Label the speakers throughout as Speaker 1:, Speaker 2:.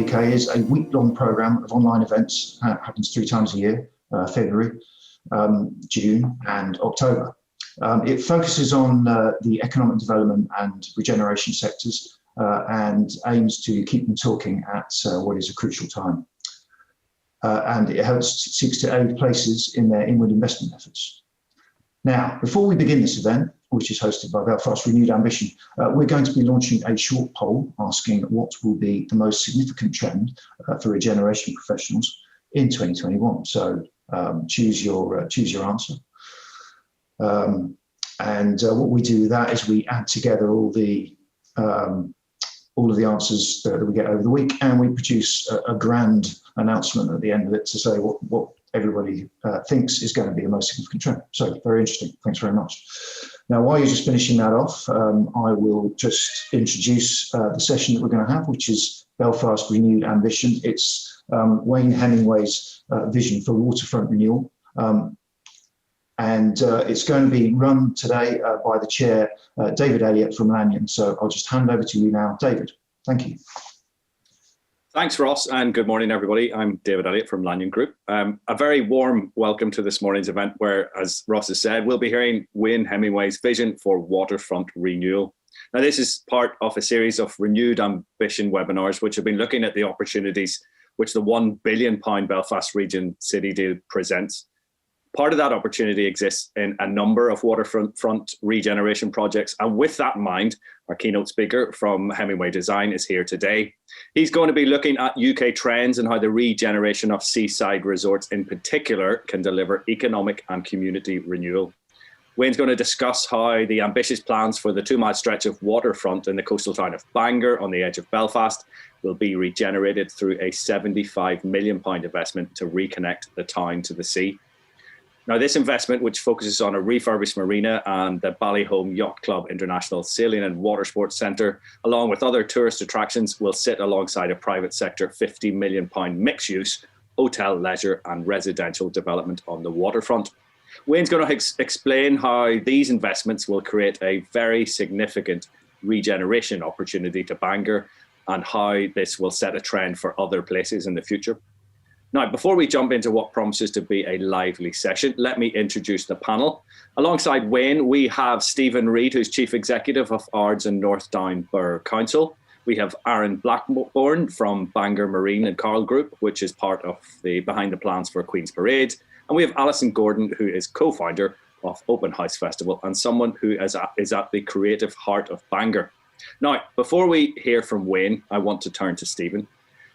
Speaker 1: UK is a week-long programme of online events. Happens 3 times a year, February, June and October. It focuses on the economic development and regeneration sectors and aims to keep them talking at what is a crucial time. And it seeks to aid places in their inward investment efforts. Now, before we begin this event, which is hosted by Belfast Renewed Ambition, we're going to be launching a short poll asking what will be the most significant trend for regeneration professionals in 2021. So choose your answer. What we do with that is we add together all of the answers that we get over the week, and we produce a grand announcement at the end of it to say what everybody thinks is going to be the most significant trend. So very interesting. Thanks very much. Now, while you're just finishing that off, I will just introduce the session that we're going to have, which is Belfast Renewed Ambition. It's Wayne Hemingway's vision for waterfront renewal. It's going to be run today by the chair, David Elliott from Lanyon. So I'll just hand over to you now, David. Thank you.
Speaker 2: Thanks, Ross, and good morning, everybody. I'm David Elliott from Lanyon Group. A very warm welcome to this morning's event where, as Ross has said, we'll be hearing Wayne Hemingway's vision for waterfront renewal. Now, this is part of a series of Renewed Ambition webinars, which have been looking at the opportunities which the £1 billion Belfast Region City Deal presents. Part of that opportunity exists in a number of waterfront regeneration projects. And with that in mind, our keynote speaker from Hemingway Design is here today. He's going to be looking at UK trends and how the regeneration of seaside resorts in particular can deliver economic and community renewal. Wayne's going to discuss how the ambitious plans for the 2-mile stretch of waterfront in the coastal town of Bangor on the edge of Belfast will be regenerated through a £75 million investment to reconnect the town to the sea. Now, this investment, which focuses on a refurbished marina and the Ballyholme Yacht Club International Sailing and Watersports Centre, along with other tourist attractions, will sit alongside a private sector £50 million mixed-use hotel, leisure and residential development on the waterfront. Wayne's going to explain how these investments will create a very significant regeneration opportunity to Bangor and how this will set a trend for other places in the future. Now, before we jump into what promises to be a lively session, let me introduce the panel. Alongside Wayne, we have Stephen Reid, who's Chief Executive of Ards and North Down Borough Council. We have Aaron Blackburn from Bangor Marine and Carl Group, which is part of the behind the plans for Queen's Parade. And we have Alison Gordon, who is co-founder of Open House Festival and someone who is at the creative heart of Bangor. Now, before we hear from Wayne, I want to turn to Stephen.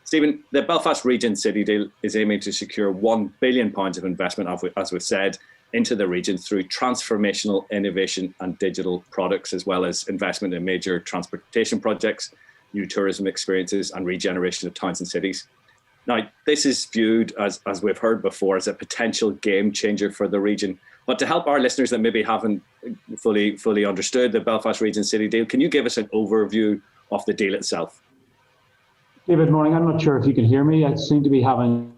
Speaker 2: Stephen, the Belfast Region City Deal is aiming to secure £1 billion of investment, as we've said, into the region through transformational innovation and digital products, as well as investment in major transportation projects, new tourism experiences and regeneration of towns and cities. Now, this is viewed, as we've heard before, as a potential game changer for the region. But to help our listeners that maybe haven't fully understood the Belfast Region City Deal, can you give us an overview of the deal itself?
Speaker 3: David, morning. I'm not sure if you can hear me. I seem to be having...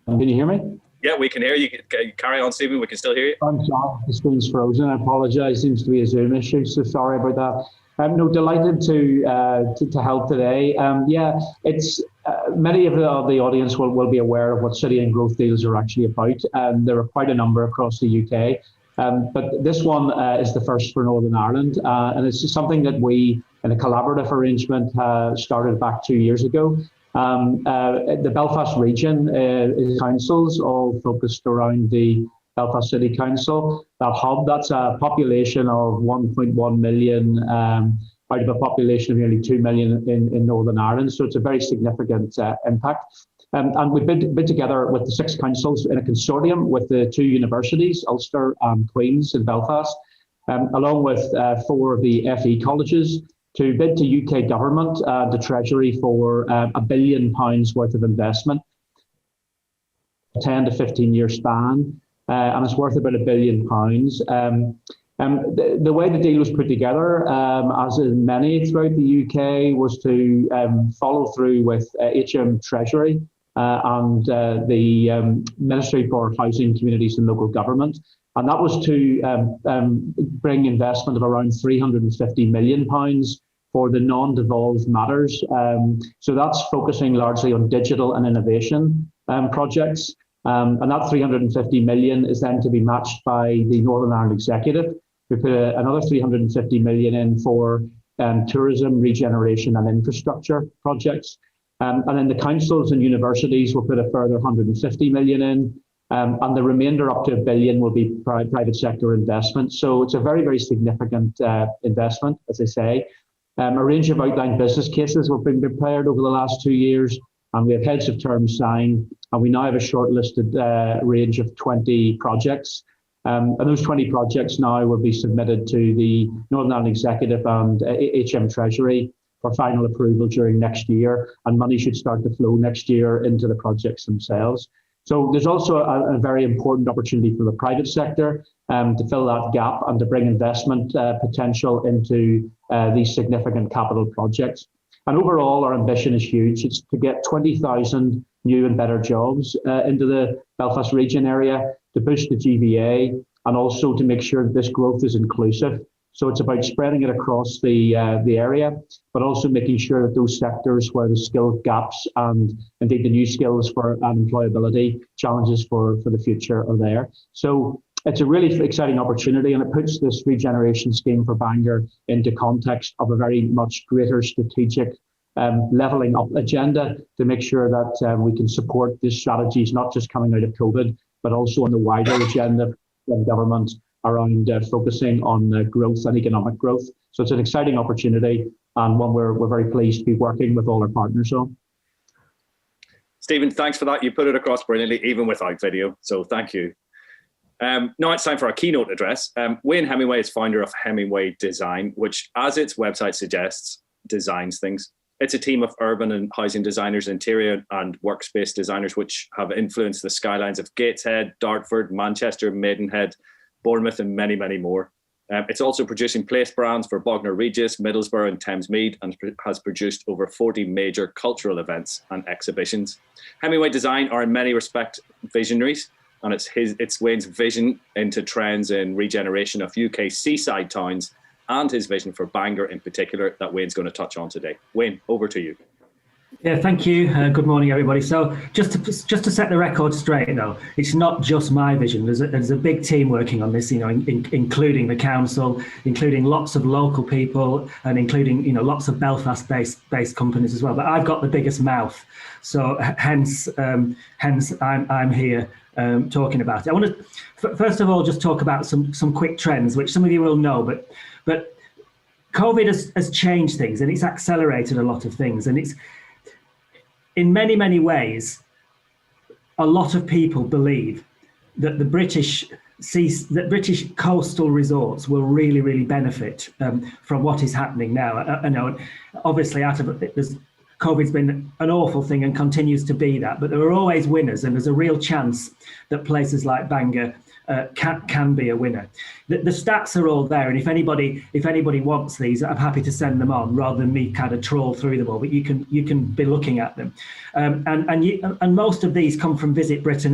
Speaker 3: Can you hear me?
Speaker 2: Yeah, we can hear you. Carry on, Stephen. We can still hear you.
Speaker 3: I'm sorry. The screen's frozen. I apologise. Seems to be a Zoom issue, so sorry about that. No, delighted to help today. It's many of the audience will be aware of what city and growth deals are actually about. There are quite a number across the UK. But this one is the first for Northern Ireland, and it's something that we, in a collaborative arrangement, started back 2 years ago. The Belfast region is councils, all focused around the Belfast City Council. That hub, that's a population of 1.1 million out of a population of nearly 2 million in Northern Ireland. So it's a very significant impact. And we've been together with the 6 councils in a consortium with the 2 universities, Ulster and Queen's in Belfast, along with 4 of the FE colleges, to bid to UK government, the Treasury, for £1 billion worth of investment, 10 to 15 year span, and it's worth about £1 billion. The way the deal was put together, as in many throughout the UK, was to follow through with HM Treasury and the Ministry for Housing, Communities and Local Government. And that was to bring investment of around £350 million for the non-devolved matters. So that's focusing largely on digital and innovation projects. And that 350 million is then to be matched by the Northern Ireland Executive. We put another 350 million in for tourism, regeneration and infrastructure projects. And then the councils and universities will put a further 150 million in. And the remainder up to $1 billion will be private sector investment. So it's a very, very significant investment, as I say. A range of outlined business cases have been prepared over the last 2 years, and we have heads of terms signed, and we now have a shortlisted range of 20 projects. And those 20 projects now will be submitted to the Northern Ireland Executive and HM Treasury for final approval during next year, and money should start to flow next year into the projects themselves. So there's also a very important opportunity for the private sector to fill that gap and to bring investment potential into these significant capital projects. And overall, our ambition is huge. It's to get 20,000 new and better jobs into the Belfast region area, to boost the GVA, and also to make sure that this growth is inclusive. So it's about spreading it across the area, but also making sure that those sectors where the skill gaps and indeed the new skills for and employability challenges for the future are there. So it's a really exciting opportunity, and it puts this regeneration scheme for Bangor into context of a very much greater strategic levelling up agenda to make sure that we can support these strategies, not just coming out of COVID, but also on the wider agenda of government around focusing on growth and economic growth. So it's an exciting opportunity, and one we're very pleased to be working with all our partners on.
Speaker 2: Stephen, thanks for that. You put it across brilliantly, even without video. So thank you. Now it's time for our keynote address. Wayne Hemingway is founder of Hemingway Design, which, as its website suggests, designs things. It's a team of urban and housing designers, interior and workspace designers, which have influenced the skylines of Gateshead, Dartford, Manchester, Maidenhead, Bournemouth, and many, many more. It's also producing place brands for Bognor Regis, Middlesbrough and Thamesmead, and has produced over 40 major cultural events and exhibitions. Hemingway Design are in many respects visionaries, and it's Wayne's vision into trends in regeneration of UK seaside towns and his vision for Bangor in particular that Wayne's going to touch on today. Wayne, over to you.
Speaker 4: Yeah, thank you. Good morning, everybody. So just to set the record straight, though, it's not just my vision. There's a big team working on this, including the council, including lots of local people, and including lots of Belfast-based companies as well. But I've got the biggest mouth, so hence I'm here talking about it. I want to first of all just talk about some quick trends, which some of you will know, but COVID has changed things, and it's accelerated a lot of things, and it's in many, many ways, a lot of people believe that the British coastal resorts will really, really benefit from what is happening now. I know, obviously, COVID's been an awful thing and continues to be that, but there are always winners, and there's a real chance that places like Bangor can be a winner. The stats are all there, and if anybody wants these, I'm happy to send them on rather than me kind of trawl through them all. But you can be looking at them, and most of these come from Visit Britain,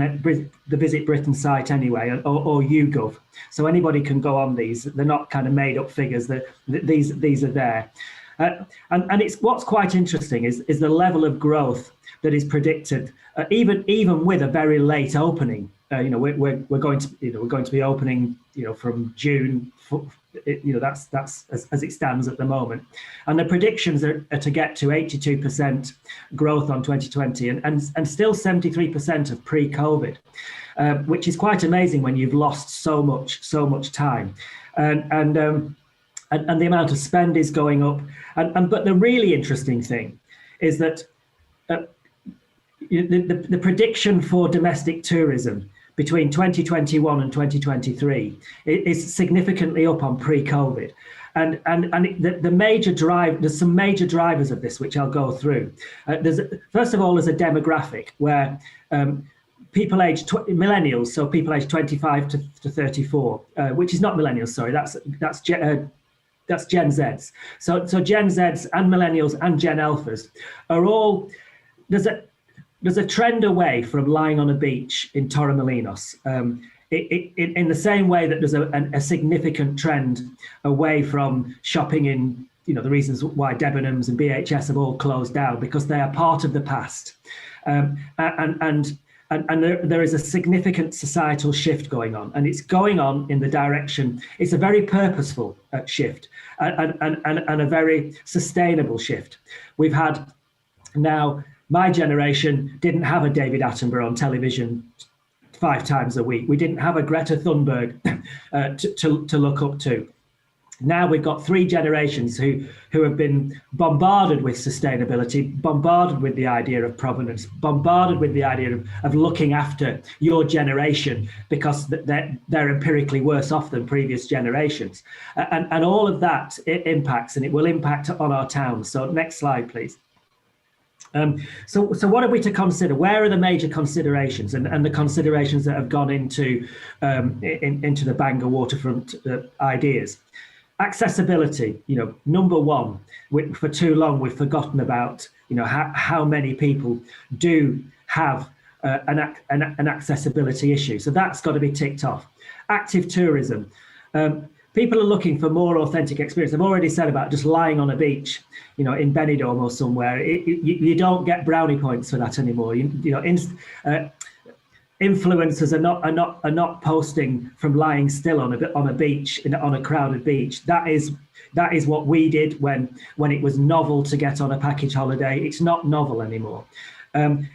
Speaker 4: the Visit Britain site anyway, or YouGov. So anybody can go on these. They're not kind of made up figures. These are there. And it's what's quite interesting is the level of growth that is predicted, even with a very late opening. We're going to be opening from June. That's as it stands at the moment, and the predictions are to get to 82% growth on 2020 and still 73% of pre-COVID, which is quite amazing when you've lost so much time, and the amount of spend is going up. But the really interesting thing is that the prediction for domestic tourism between 2021 and 2023 is significantly up on pre-COVID. And the major drive, there's some major drivers of this, which I'll go through. First of all, there's a demographic where people aged millennials, so people aged 25 to 34, which is not millennials, sorry, that's Gen Zs. So Gen Zs and millennials and Gen Alphas are all, there's a trend away from lying on a beach in Torremolinos, in the same way that there's a significant trend away from shopping in the reasons why Debenhams and BHS have all closed down, because they are part of the past. And there is a significant societal shift going on, and it's going on in the direction, it's a very purposeful shift and a very sustainable shift. We've had now, my generation didn't have a David Attenborough on television 5 times a week. We didn't have a Greta Thunberg to look up to. Now we've got 3 generations who have been bombarded with sustainability, bombarded with the idea of provenance, bombarded with the idea of looking after your generation because they're empirically worse off than previous generations. And all of that, it impacts, and it will impact on our towns. So next slide, please. So what are we to consider? Where are the major considerations and the considerations that have gone into the Bangor waterfront ideas? Accessibility, number one. For too long we've forgotten about how many people do have an accessibility issue. So that's got to be ticked off. Active tourism. People are looking for more authentic experience. I've already said about just lying on a beach, in Benidorm or somewhere. You don't get brownie points for that anymore. Influencers are not posting from lying still on a beach, on a crowded beach. That is what we did when it was novel to get on a package holiday. It's not novel anymore.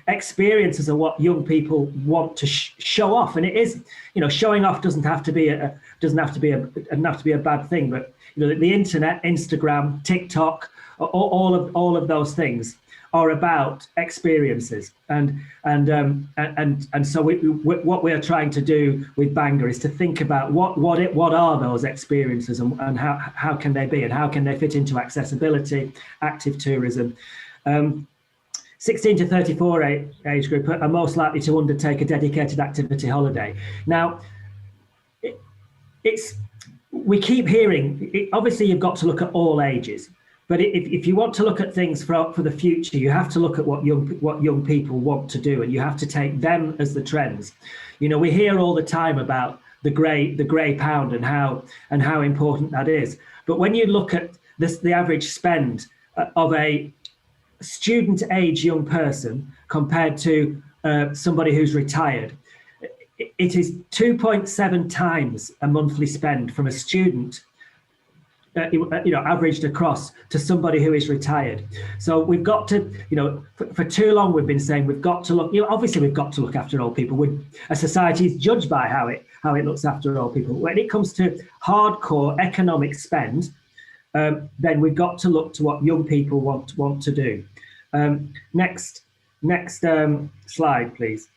Speaker 4: Experiences are what young people want to show off, and it is, showing off doesn't have to be a bad thing. But the internet, Instagram, TikTok, all of those things are about experiences, and so what we are trying to do with Bangor is to think about what are those experiences and how can they be, and how can they fit into accessibility, active tourism. 16 to 34 age group are most likely to undertake a dedicated activity holiday. Now, we keep hearing, obviously you've got to look at all ages, but if you want to look at things for the future, you have to look at what young people want to do, and you have to take them as the trends. We hear all the time about the grey pound and how important that is. But when you look at the average spend of a student age young person compared to somebody who's retired, it is 2.7 times a monthly spend from a student, averaged across, to somebody who is retired. So we've got to, for too long we've been saying we've got to look. Obviously we've got to look after old people. A society is judged by how it looks after old people. When it comes to hardcore economic spend, then we've got to look to what young people want to do. Next slide, please.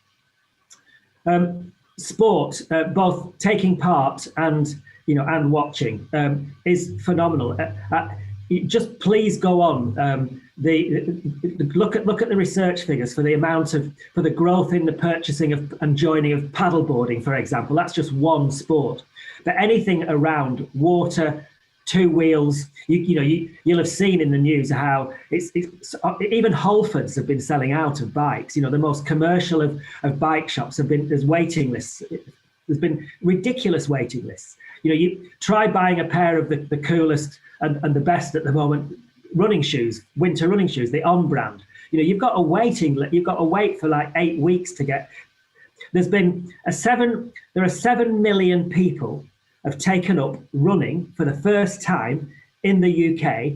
Speaker 4: Sport, both taking part and watching, is phenomenal. Just please go on. Look at the research figures for the growth in the purchasing and joining of paddleboarding, for example. That's just one sport. But anything around water, 2 wheels, you'll have seen in the news how it's even Halfords have been selling out of bikes. The most commercial of bike shops there's waiting lists. There's been ridiculous waiting lists. You try buying a pair of the coolest and the best at the moment running shoes, winter running shoes, the On brand. You've got a wait for like 8 weeks to get. There are 7 million people have taken up running for the first time in the UK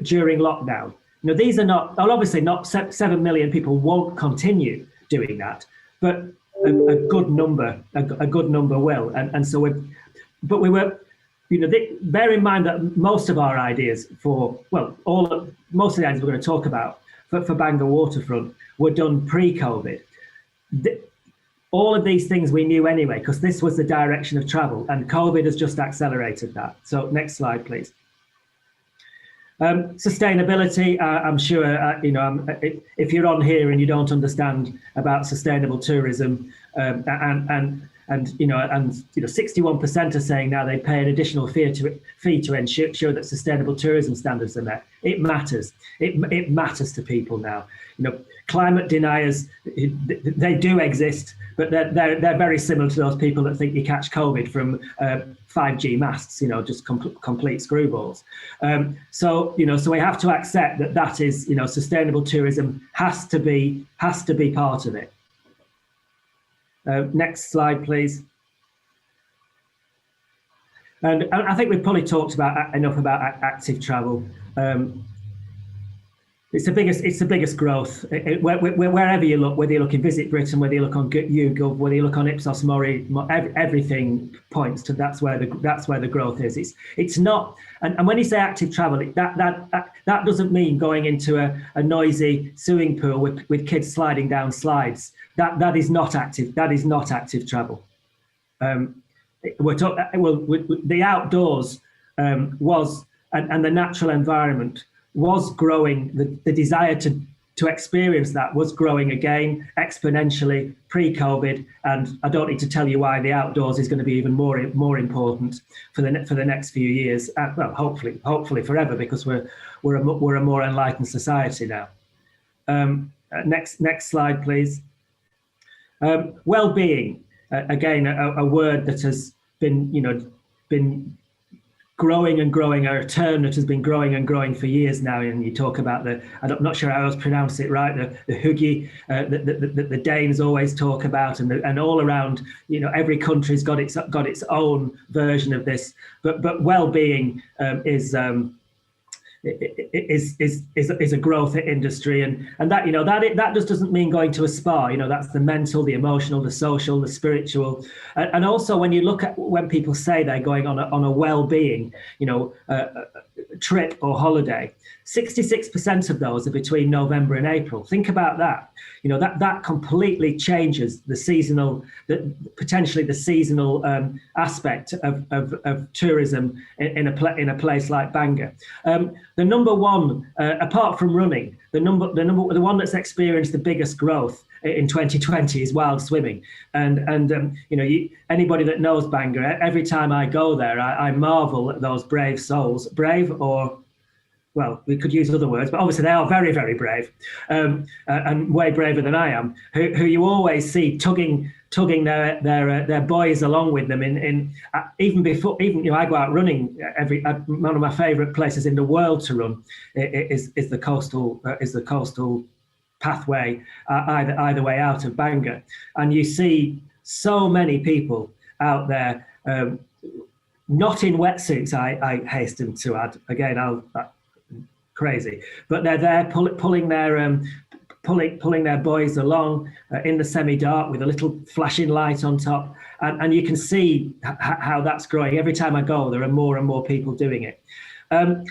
Speaker 4: during lockdown. These are not, obviously not 7 million people won't continue doing that, but a good number will. And so bear in mind that most of our ideas most of the ideas we're going to talk about for Bangor Waterfront were done pre-COVID. All of these things we knew anyway, because this was the direction of travel, and COVID has just accelerated that. So next slide, please. Sustainability, I'm sure, if you're on here and you don't understand about sustainable tourism, And 61% are saying now they pay an additional fee to ensure that sustainable tourism standards are met. It matters. It matters to people now. Climate deniers, they do exist, but they're very similar to those people that think you catch COVID from 5G masts. Just complete screwballs. So we have to accept that is sustainable tourism has to be part of it. Next slide, please. And I think we've probably talked enough about active travel. It's the biggest growth. Wherever you look, whether you look in Visit Britain, whether you look on YouGov, whether you look on Ipsos Mori, everything points to that's where the growth is. It's not, and when you say active travel, that doesn't mean going into a noisy swimming pool with kids sliding down slides. That is not active. That is not active travel. The outdoors was and the natural environment was growing. The desire to experience that was growing again exponentially pre-COVID, and I don't need to tell you why the outdoors is going to be even more important for the next few years. Well, hopefully forever, because we're a more enlightened society now. Next slide, please. Well-being, again, a word that has been growing and growing, or a term that has been growing and growing for years now. And you talk about I'm not sure how I was pronounce it right, the hygge that the Danes always talk about, and all around, every country's got its own version of this. But well-being is a growth industry, and that just doesn't mean going to a spa. That's the mental, the emotional, the social, the spiritual, and also when you look at when people say they're going on a well-being trip or holiday, 66% of those are between November and April. Think about that. That completely changes potentially the seasonal aspect of tourism in a place like Bangor. The number one, apart from running, the one that's experienced the biggest growth in 2020 is wild swimming. And anybody that knows Bangor, every time I go there, I marvel at those brave souls. Brave, or, well, we could use other words, but obviously they are very, very brave, and way braver than I am, who you always see tugging their boys along with them even I go out running one of my favorite places in the world to run is the coastal pathway either way out of Bangor, and you see so many people out there, not in wetsuits, I hasten to add. Again, crazy, but they're there pulling their boys along in the semi-dark with a little flashing light on top, and you can see how that's growing. Every time I go, there are more and more people doing it, and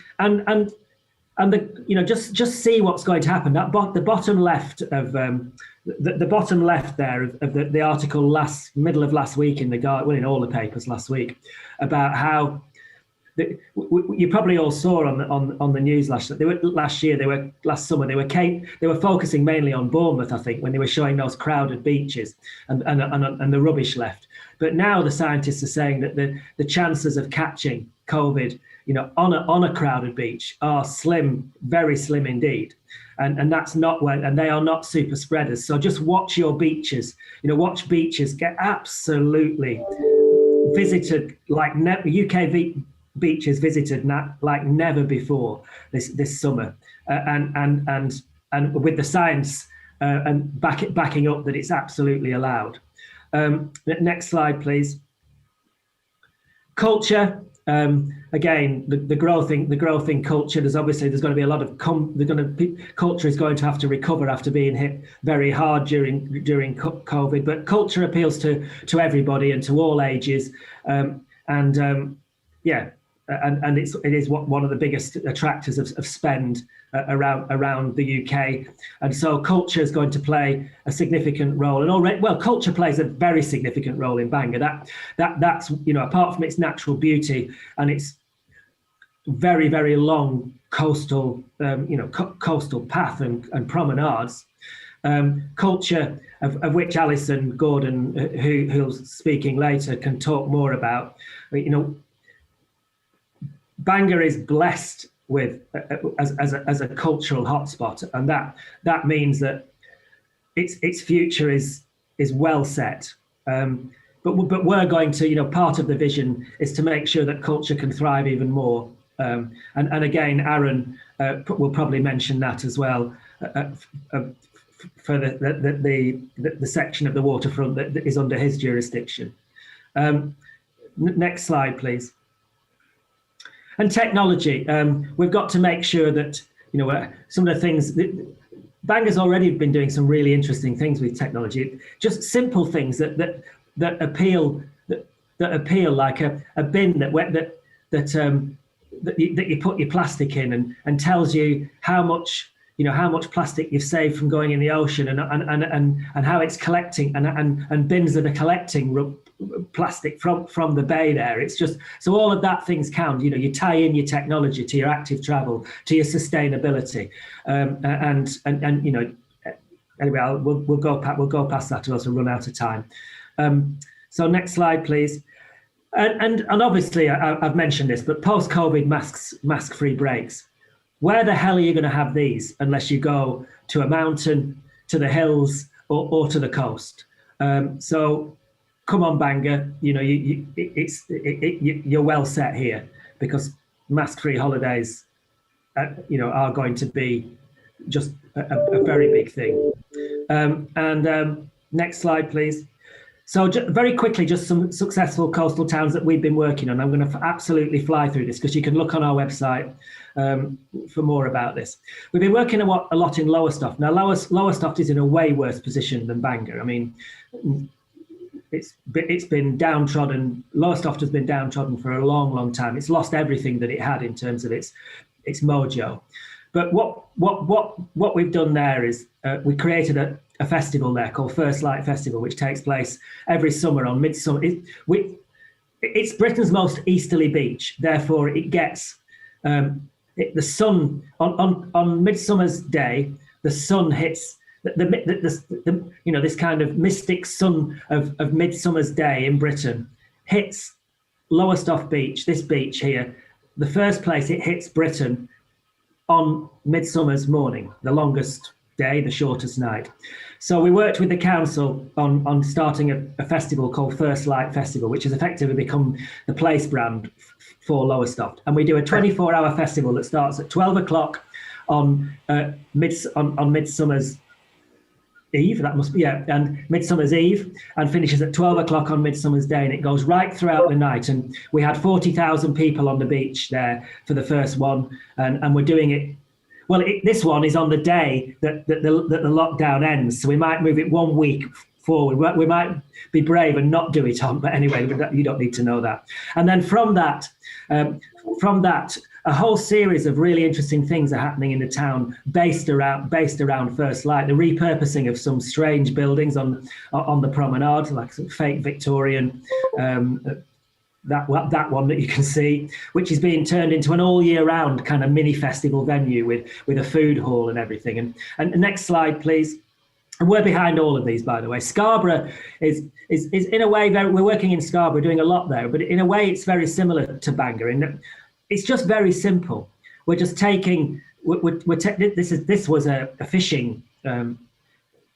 Speaker 4: just see what's going to happen. The bottom left of the bottom left there of the article middle of last week in in all the papers last week, about how you probably all saw on the news last summer they were focusing mainly on Bournemouth, I think, when they were showing those crowded beaches and the rubbish left. But now the scientists are saying that the chances of catching COVID, on a crowded beach are slim, very slim indeed. And that's not and they are not super spreaders. So just watch your beaches. Watch beaches get absolutely visited like UK beaches visited like never before this summer, and with the science and backing up that it's absolutely allowed. Next slide, please. Culture. Again, the growth in culture. There's going to be a lot of culture is going to have to recover after being hit very hard during COVID. But culture appeals to everybody and to all ages, and it is one of the biggest attractors of spend around the UK, and so culture is going to play a significant role. And culture plays a very significant role in Bangor. That's apart from its natural beauty and its very, very long coastal coastal path and promenades, culture of which Alison Gordon, who's speaking later, can talk more about. Bangor is blessed with as a cultural hotspot, and that means that its future is well set. But we're going to, part of the vision is to make sure that culture can thrive even more. And again, Aaron will probably mention that as well for the section of the waterfront that is under his jurisdiction. Next slide, please. And technology, we've got to make sure that, some of the things Bangor's already been doing some really interesting things with technology, just simple things that appeal, like a bin that you put your plastic in and tells you how much plastic you've saved from going in the ocean and how it's collecting and bins that are collecting plastic from the bay there. It's just, so all of that things count. You tie in your technology to your active travel, to your sustainability, and anyway, we'll go past that to also run out of time. So next slide, please. And obviously I've mentioned this, but post-COVID mask-free breaks. Where the hell are you going to have these unless you go to a mountain, to the hills, or to the coast? So come on, Bangor, you're well set here, because mask-free holidays, are going to be just a very big thing. Next slide, please. So very quickly, just some successful coastal towns that we've been working on. I'm going to absolutely fly through this because you can look on our website for more about this. We've been working a lot in Lowestoft. Now, Lowestoft is in a way worse position than Bangor. I mean, it's been downtrodden. Lowestoft has been downtrodden for a long, long time. It's lost everything that it had in terms of its mojo. But what we've done there is we created a festival there called First Light Festival, which takes place every summer on midsummer. It's Britain's most easterly beach, therefore it gets the sun on Midsummer's Day. The sun hits this kind of mystic sun of Midsummer's Day in Britain hits Lowestoft Beach, this beach here. The first place it hits Britain on Midsummer's morning, the longest day, the shortest night. So we worked with the council on starting a festival called First Light Festival, which has effectively become the place brand for Lowestoft. And we do a 24-hour festival that starts at 12 o'clock on Midsummer's Eve, that must be, yeah, and Midsummer's Eve, and finishes at 12 o'clock on Midsummer's Day, and it goes right throughout the night. And we had 40,000 people on the beach there for the first one, and we're doing it. Well, this one is on the day that the lockdown ends, so we might move it 1 week forward. We might be brave and not do it on, but anyway, you don't need to know that. And then from that, a whole series of really interesting things are happening in the town based around First Light. The repurposing of some strange buildings on the promenade, like some fake Victorian, that one that you can see, which is being turned into an all year round kind of mini festival venue with a food hall and everything. And next slide, please. And we're behind all of these, by the way. Scarborough is in a way we're working in Scarborough, doing a lot there, but in a way it's very similar to Bangor in that it's just very simple. We're just taking. This was a fishing, and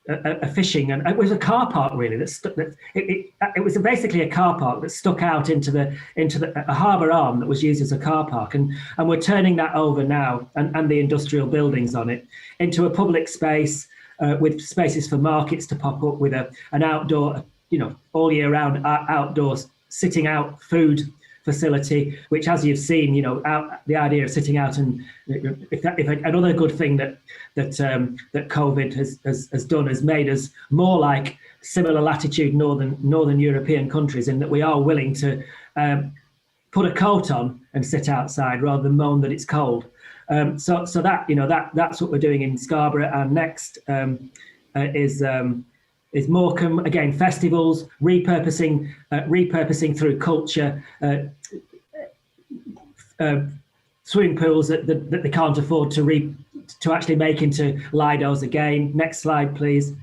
Speaker 4: it was a car park really it was basically a car park that stuck out into a harbour arm that was used as a car park, and we're turning that over now and the industrial buildings on it into a public space with spaces for markets to pop up, with an outdoor, all year round outdoors sitting out food facility, which, as you've seen, the idea of sitting out, and if another good thing that COVID has done is made us more like similar latitude northern European countries, in that we are willing to put a coat on and sit outside rather than moan that it's cold. So that's what we're doing in Scarborough. And next is Morecambe, again, festivals, repurposing through culture, swimming pools that they can't afford to actually make into Lidos again. Next slide, please.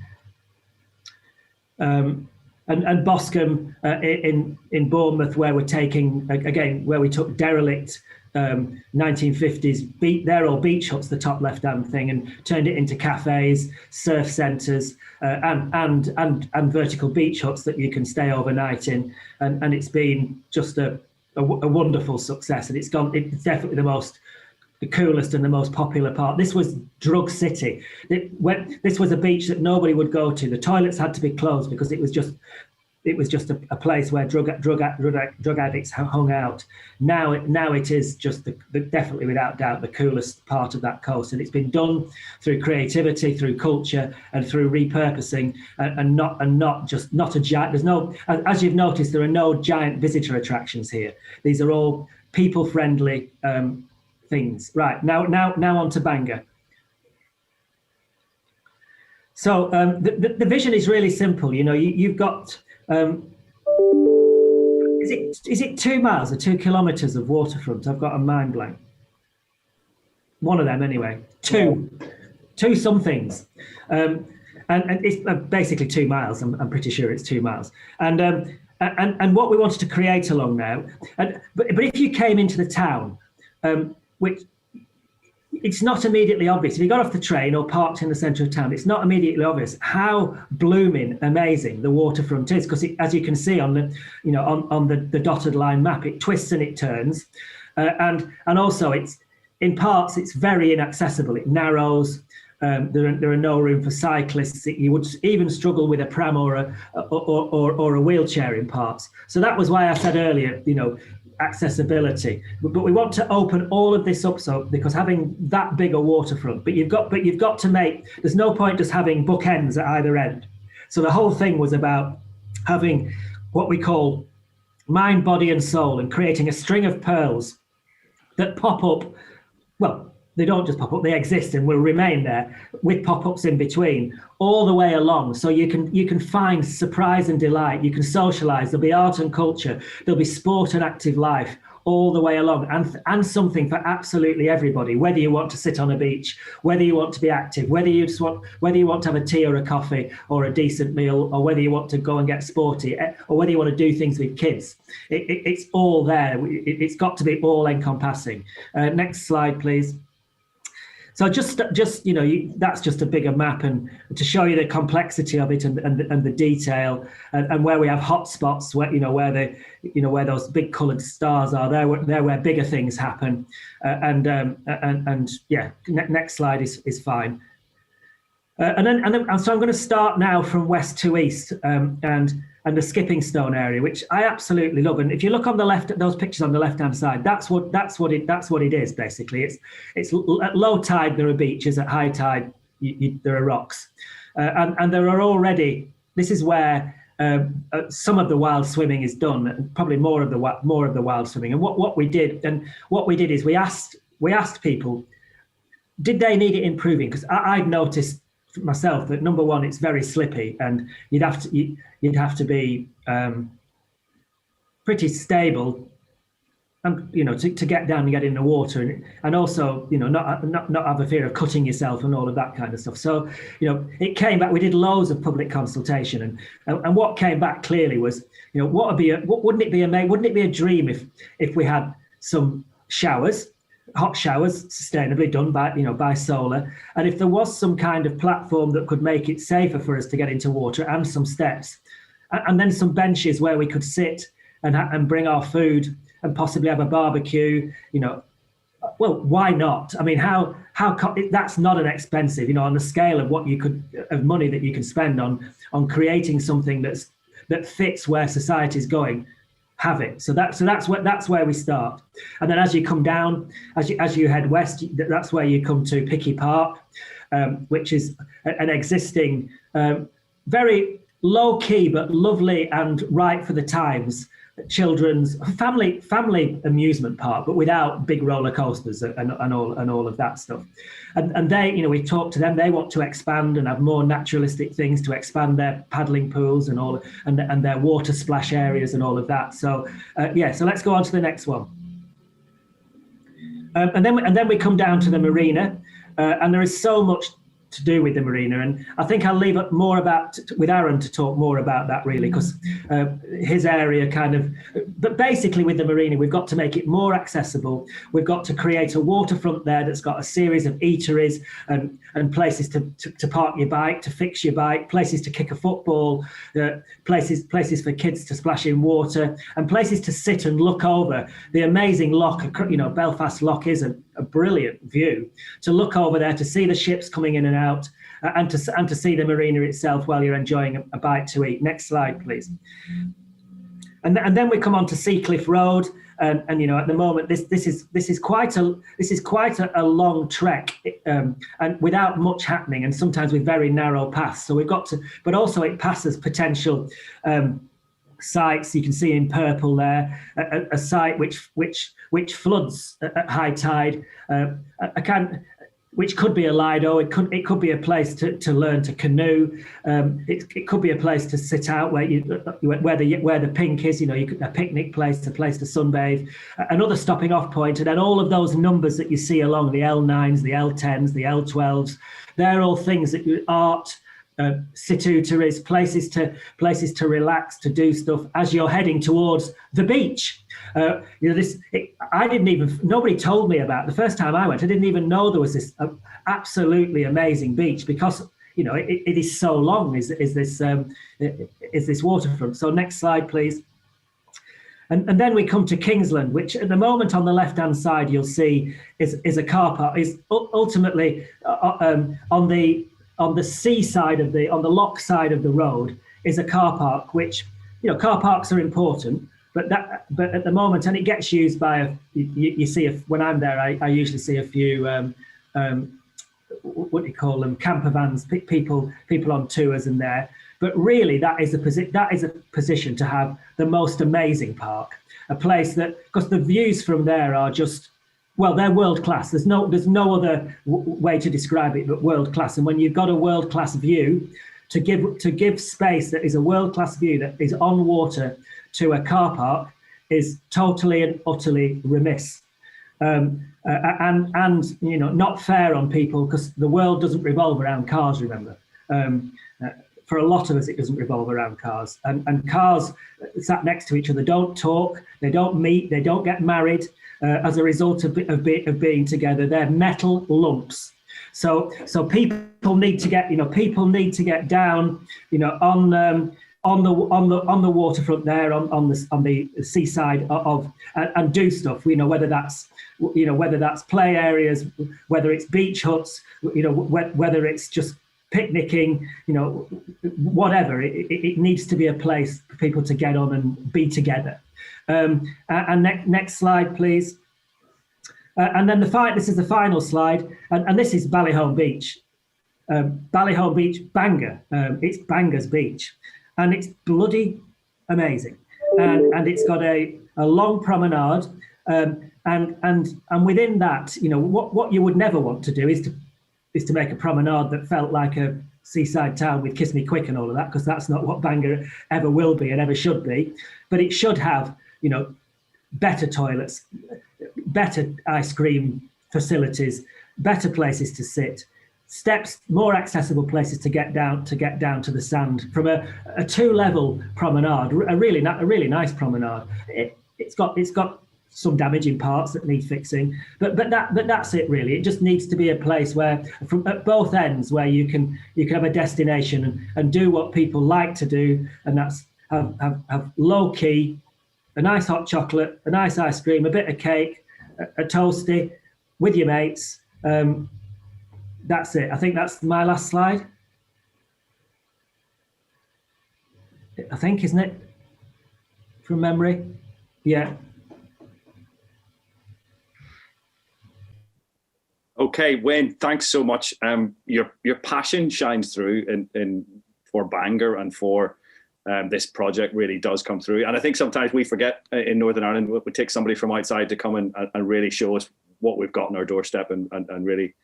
Speaker 4: And Boscombe in Bournemouth, where we're taking, again, where we took derelict 1950s they're all beach huts, the top left-hand thing, and turned it into cafes, surf centres, and vertical beach huts that you can stay overnight in, and it's been just a wonderful success, and it's definitely the coolest and the most popular part. This was Drug City. This was a beach that nobody would go to. The toilets had to be closed because it was just a place where drug addicts hung out. Now it is just definitely without doubt the coolest part of that coast, and it's been done through creativity, through culture, and through repurposing, and not a giant. There's no, as you've noticed, there are no giant visitor attractions here. These are all people-friendly things. Right, now on to Bangor. So the vision is really simple. You've got is it 2 miles or 2 kilometres of waterfront? I've got a mind blank. One of them anyway. Two somethings, and it's basically 2 miles. I'm pretty sure it's 2 miles. And what we wanted to create along now, but if you came into the town, which it's not immediately obvious. If you got off the train or parked in the centre of town, it's not immediately obvious how blooming amazing the waterfront is, because as you can see on the dotted line map, it twists and it turns, and also it's in parts it's very inaccessible. It narrows. There are no room for cyclists. You would even struggle with a pram or a wheelchair in parts. So that was why I said earlier, accessibility. But we want to open all of this up, so because having that big a waterfront, but you've got to make. There's no point just having bookends at either end. So the whole thing was about having what we call mind, body, and soul, and creating a string of pearls that pop up. Well, they don't just pop up, they exist and will remain there with pop-ups in between all the way along. So you can find surprise and delight, you can socialise, there'll be art and culture, there'll be sport and active life all the way along, and something for absolutely everybody, whether you want to sit on a beach, whether you want to be active, whether you want to have a tea or a coffee or a decent meal, or whether you want to go and get sporty, or whether you want to do things with kids. It's all there. It's got to be all encompassing. Next slide, please. So just that's just a bigger map, and to show you the complexity of it and the detail, and where we have hotspots, where those big coloured stars are. They're where bigger things happen, and yeah. Next slide is fine. So I'm going to start now from west to east, and the skipping stone area, which I absolutely love. And if you look on the left, those pictures on the left-hand side, that's what it is basically. It's at low tide there are beaches, at high tide there are rocks, and there are already. This is where some of the wild swimming is done, and probably more of the wild swimming. And what we did is we asked people, did they need it improving? Because I've noticed myself that, number one, it's very slippy, and you'd have to be pretty stable, and to get down and get in the water, and also not have a fear of cutting yourself and all of that kind of stuff. So it came back. We did loads of public consultation, and what came back clearly was wouldn't it be a dream if we had some showers, hot showers, sustainably done by solar, and if there was some kind of platform that could make it safer for us to get into water, and some steps, and then some benches where we could sit and bring our food and possibly have a barbecue. Well, why not? I mean, how that's not an expensive, on the scale of of money that you can spend on creating something that fits where society's going. Have it. So that's where we start, and then as you come down, as you head west, that's where you come to Picky Park, which is an existing, very low key but lovely and right for the times children's family amusement park, but without big roller coasters and all of that stuff. And they, we talked to them. They want to expand and have more naturalistic things, to expand their paddling pools and all, and their water splash areas and all of that. So so let's go on to the next one. And then we come down to the marina, and there is so much to do with the marina, and I think I'll leave it more with Aaron to talk more about that, really, because his area but basically with the marina, we've got to make it more accessible. We've got to create a waterfront there that's got a series of eateries and places to park your bike, to fix your bike, places to kick a football, places for kids to splash in water, and places to sit and look over the amazing loch. Belfast Loch is a brilliant view, to look over there, to see the ships coming in and out, and to see the marina itself while you're enjoying a bite to eat. Next slide, please. And then we come on to Seacliff Road, and at the moment this is quite a long trek, and without much happening, and sometimes with very narrow paths. So we've got to, but also it passes potential sites. You can see in purple there a site which floods at high tide, which could be a Lido. It could be a place to learn to canoe. It could be a place to sit out where the pink is. A picnic place, a place to sunbathe, another stopping off point, and then all of those numbers that you see along the L9s, the L10s, the L12s. They're all things that art. Situ-tours, places to relax, to do stuff as you're heading towards the beach. Nobody told me about the first time I went. I didn't even know there was this absolutely amazing beach, because it is so long. Is this waterfront? So next slide, please. And then we come to Kingsland, which at the moment on the left-hand side you'll see is a car park. Is ultimately on the seaside on the loch side of the road is a car park, which, car parks are important, but at the moment, and it gets used by, you see, when I'm there, I usually see a few, what do you call them, camper vans, people on tours in there. But really, that is a position to have the most amazing park, a place that, because the views from there are just, well, they're world class. There's no other way to describe it but world class. And when you've got a world class view, to give space that is a world class view that is on water to a car park is totally and utterly remiss, and not fair on people, because the world doesn't revolve around cars. Remember, for a lot of us, it doesn't revolve around cars. And cars sat next to each other don't talk, they don't meet, they don't get married. As a result of being together, they're metal lumps. So people need to get down, on the waterfront there, on the seaside and do stuff. Whether that's play areas, whether it's beach huts, whether it's just picnicking, whatever. It needs to be a place for people to get on and be together. And next slide, please. And then this is the final slide, and this is Ballyholme Beach. Ballyholme Beach, Bangor. It's Bangor's beach, and it's bloody amazing. And it's got a long promenade, and within that, what you would never want to do is to make a promenade that felt like a seaside town with Kiss Me Quick and all of that, because that's not what Bangor ever will be and ever should be. But it should have, better toilets, better ice cream facilities, better places to sit, steps, more accessible places to get down to the sand from a 2-level promenade, a really nice promenade. It's got some damaging parts that need fixing, but that's it really. It just needs to be a place where, at both ends, where you can have a destination and do what people like to do, and that's have low key, a nice hot chocolate, a nice ice cream, a bit of cake, a toasty with your mates. That's it. I think that's my last slide. I think, isn't it? From memory. Yeah.
Speaker 2: Okay, Wayne, thanks so much. Your passion shines through in for Bangor and for this project really does come through. And I think sometimes we forget in Northern Ireland, we take somebody from outside to come and really show us what we've got on our doorstep and really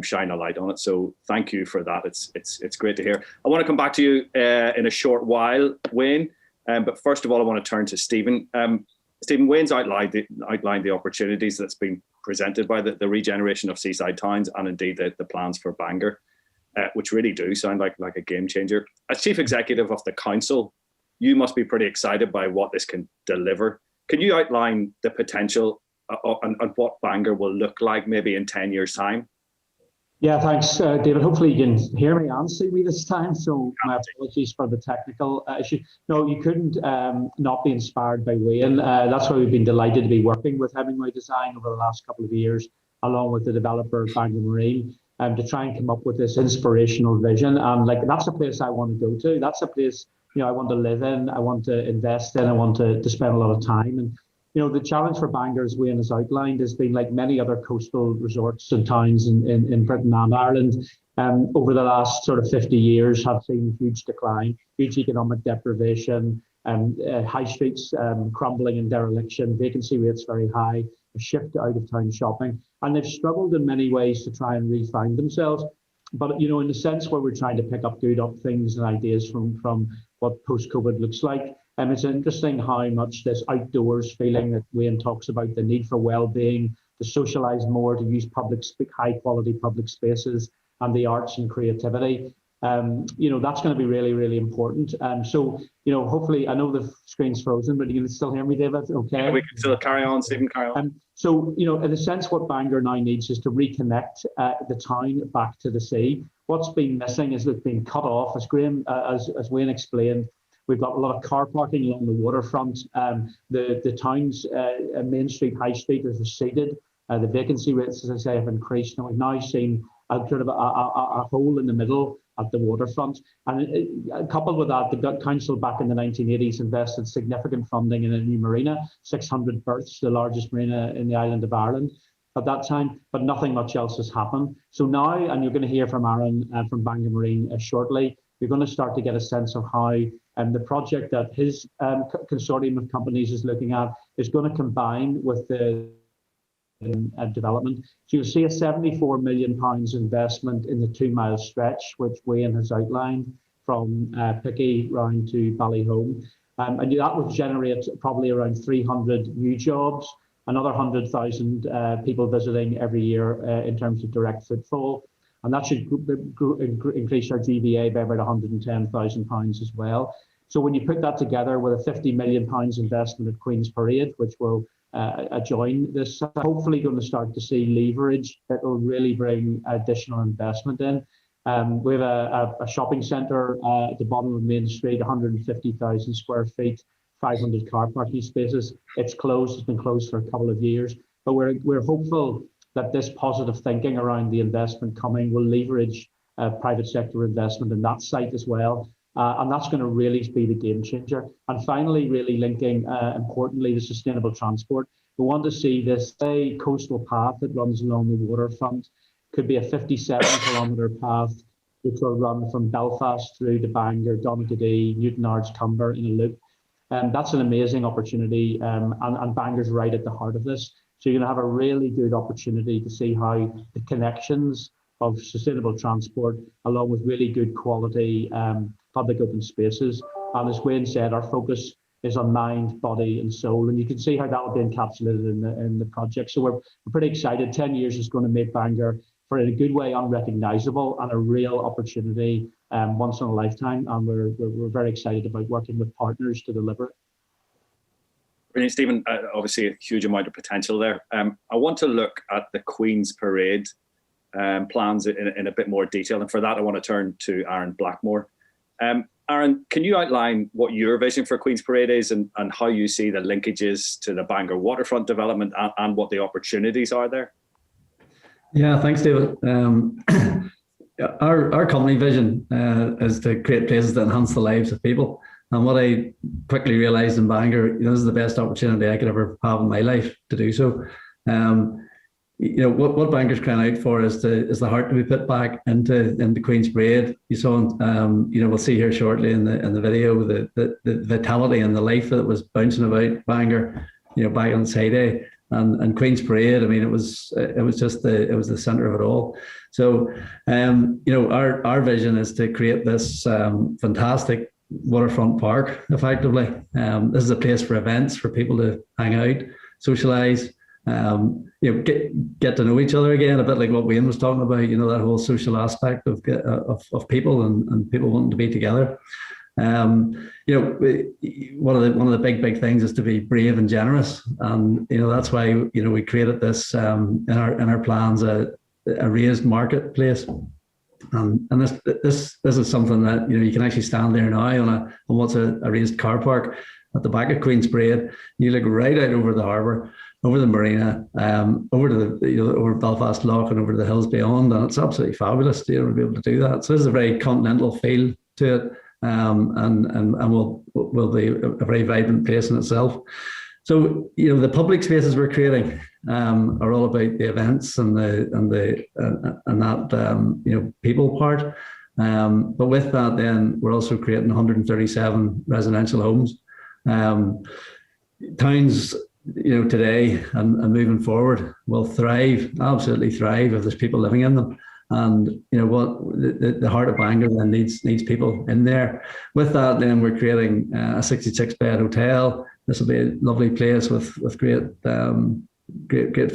Speaker 2: shine a light on it. So thank you for that. It's great to hear. I want to come back to you in a short while, Wayne. But first of all, I want to turn to Stephen. Stephen, Wayne's outlined the opportunities that's been presented by the regeneration of seaside towns and indeed the plans for Bangor. which really do sound like a game changer. As Chief Executive of the Council, you must be pretty excited by what this can deliver. Can you outline the potential and what Bangor will look like maybe in 10 years' time?
Speaker 3: Yeah, thanks, David. Hopefully you can hear me and see me this time. So my apologies for the technical issue. No, you couldn't not be inspired by Wayne. That's why we've been delighted to be working with Hemingway Design over the last couple of years, along with the developer Bangor Marine, to try and come up with this inspirational vision. And like, that's a place I want to go to. That's a place, I want to live in, I want to invest in, I want to spend a lot of time. And the challenge for Bangor, as Wayne has outlined, has been like many other coastal resorts and towns in Britain and Ireland over the last sort of 50 years have seen huge decline, huge economic deprivation, high streets crumbling in dereliction, vacancy rates very high, a shift to out-of-town shopping. And they've struggled in many ways to try and re-find themselves. But, in the sense where we're trying to pick up good things and ideas from what post-COVID looks like, it's interesting how much this outdoors feeling that Wayne talks about, the need for well-being, to socialise more, to use high-quality public spaces and the arts and creativity. That's going to be really, really important. So, hopefully, I know the screen's frozen, but you can still hear me, David? Okay.
Speaker 2: Yeah, we can still carry on, Stephen, carry on.
Speaker 3: So, in a sense, what Bangor now needs is to reconnect the town back to the sea. What's been missing is it's been cut off, as Wayne explained. We've got a lot of car parking along the waterfront. The town's Main Street, High Street is receded. The vacancy rates, as I say, have increased. And we've now seen a sort of a hole in the middle at the waterfront. And coupled with that, the council back in the 1980s invested significant funding in a new marina, 600 berths, the largest marina in the island of Ireland at that time, but nothing much else has happened. So now, and you're going to hear from Aaron from Bangor Marine shortly, you're going to start to get a sense of how the project that his consortium of companies is looking at is going to combine with the development. So you'll see a £74 million investment in the 2 mile stretch, which Wayne has outlined from Picky round to Ballyholme. And that will generate probably around 300 new jobs, another 100,000 people visiting every year in terms of direct footfall. And that should increase our GVA by about £110,000 as well. So when you put that together with a £50 million investment at Queen's Parade, which will join this, hopefully going to start to see leverage that will really bring additional investment in. We have a shopping centre at the bottom of Main Street, 150,000 square feet, 500 car parking spaces. It's closed, it's been closed for a couple of years, but we're hopeful that this positive thinking around the investment coming will leverage private sector investment in that site as well. And that's going to really be the game changer. And finally, really linking, importantly, the sustainable transport. We want to see this coastal path that runs along the waterfront. Could be a 57-kilometre path, which will run from Belfast through to Bangor, Donaghadee, Newtownards, Cumber in a loop. That's an amazing opportunity, and Bangor's right at the heart of this. So you're going to have a really good opportunity to see how the connections of sustainable transport, along with really good quality public open spaces. And as Wayne said, our focus is on mind, body and soul. And you can see how that will be encapsulated in the project. So we're pretty excited. 10 years is going to make Bangor, for in a good way, unrecognisable and a real opportunity once in a lifetime. And we're very excited about working with partners to deliver it.
Speaker 2: Brilliant, Stephen. Obviously, a huge amount of potential there. I want to look at the Queen's Parade plans in a bit more detail. And for that, I want to turn to Aaron Blackmore. Aaron, can you outline what your vision for Queen's Parade is and how you see the linkages to the Bangor waterfront development and what the opportunities are there?
Speaker 5: Yeah, thanks, David. Our company vision is to create places that enhance the lives of people. And what I quickly realised in Bangor, this is the best opportunity I could ever have in my life to do so. What Bangor's crying out for is the heart to be put back into Queen's Parade. You saw, we'll see here shortly in the video the vitality and the life that was bouncing about Bangor, back on Friday. And Queen's Parade, I mean, it was just the centre of it all. So, our vision is to create this fantastic waterfront park, effectively. This is a place for events, for people to hang out, socialise, get to know each other again, a bit like what Wayne was talking about, that whole social aspect of people and people wanting to be together. One of the big things is to be brave and generous, and that's why we created this in our plans, a raised marketplace. And this is something that you can actually stand there now on what's a raised car park at the back of Queen's Parade. You look right out over the harbour, over the marina, over to over Belfast Lough and over to the hills beyond, and it's absolutely fabulous to be able to do that. So there's a very continental feel to it, and will be a very vibrant place in itself. So the public spaces we're creating are all about the events and that people part. But with that, then we're also creating 137 residential homes. Towns, today and moving forward will absolutely thrive if there's people living in them. And the heart of Bangor then needs people in there. With that, then we're creating a 66-bed hotel. This will be a lovely place with great food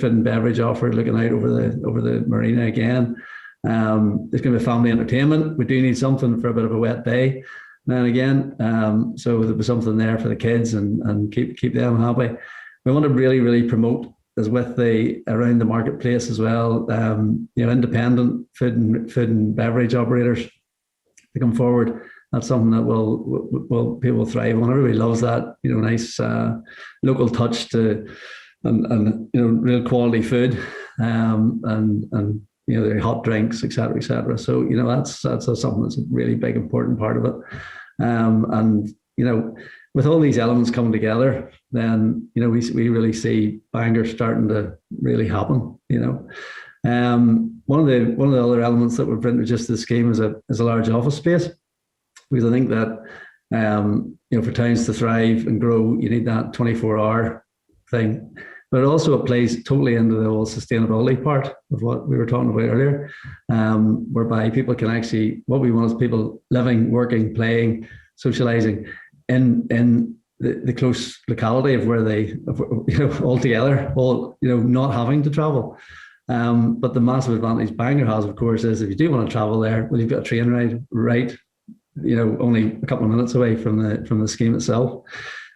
Speaker 5: and beverage offered, looking out over the marina again. There's going to be family entertainment. We do need something for a bit of a wet day now and again. So there'll be something there for the kids and keep them happy. We want to really promote is with around the marketplace as well. Independent food and beverage operators to come forward. That's something that people will thrive on. Everybody loves that, nice local touch to and real quality food, and their hot drinks, etc., etc. So that's something that's a really big important part of it. And with all these elements coming together, then we really see Bangor starting to really happen. One of the other elements that we've introduced to the scheme is a large office space, because I think that for towns to thrive and grow, you need that 24-hour thing. But it also plays totally into the whole sustainability part of what we were talking about earlier, whereby people can actually, what we want is people living, working, playing, socialising in the close locality of where they, all together, not having to travel. But the massive advantage Bangor has, of course, is if you do want to travel there, well, you've got a train ride right, only a couple of minutes away from the scheme itself.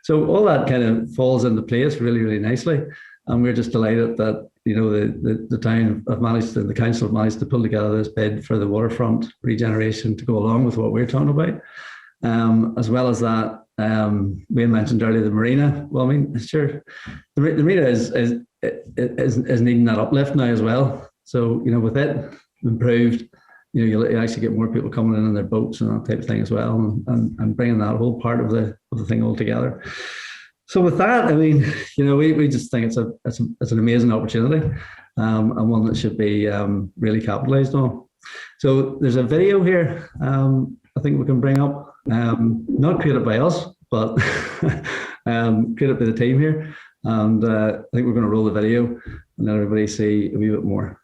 Speaker 5: So all that kind of falls into place really nicely, and we're just delighted that the town have managed, and the council have managed to pull together this bid for the waterfront regeneration to go along with what we're talking about. As well as that, we mentioned earlier the marina. Well, I mean, sure, the marina is needing that uplift now as well. So with it improved, you'll actually get more people coming in their boats and that type of thing as well, and bringing that whole part of the thing all together. So with that, I mean, we just think it's an amazing opportunity, and one that should be really capitalised on. So there's a video here I think we can bring up. Not created by us, but created by the team here. And I think we're going to roll the video and let everybody see a wee bit more.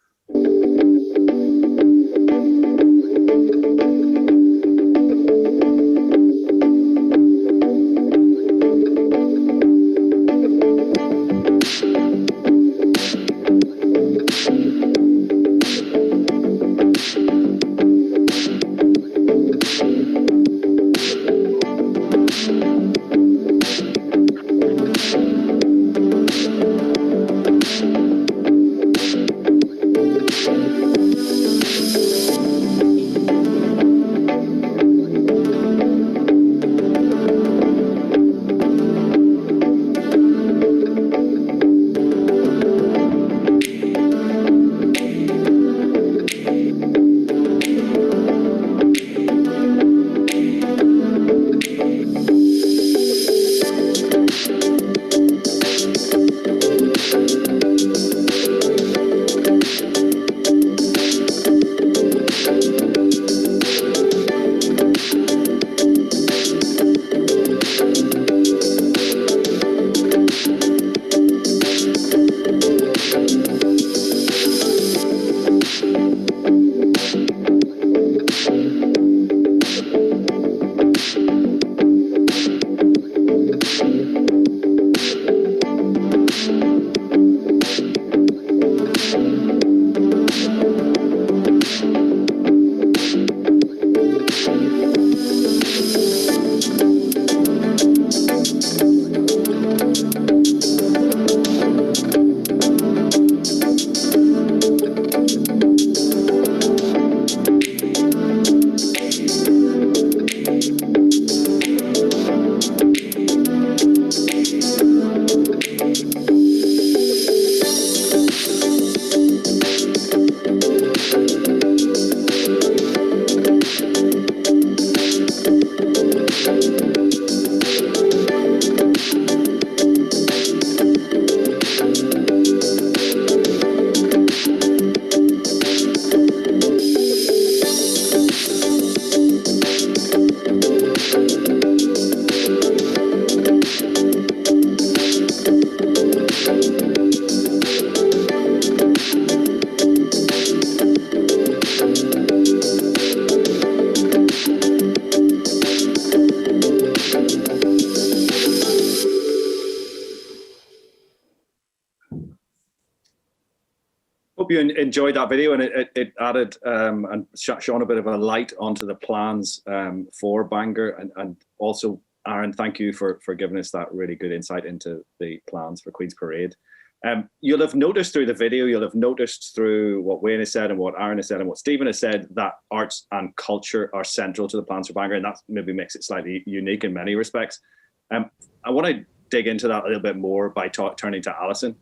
Speaker 2: Hope you enjoyed that video, and it added and shone a bit of a light onto the plans for Bangor, and also, Aaron, thank you for giving us that really good insight into the plans for Queen's Parade. You'll have noticed through the video, you'll have noticed through what Wayne has said and what Aaron has said and what Stephen has said, that arts and culture are central to the plans for Bangor, and that maybe makes it slightly unique in many respects. I want to dig into that a little bit more by turning to Alison.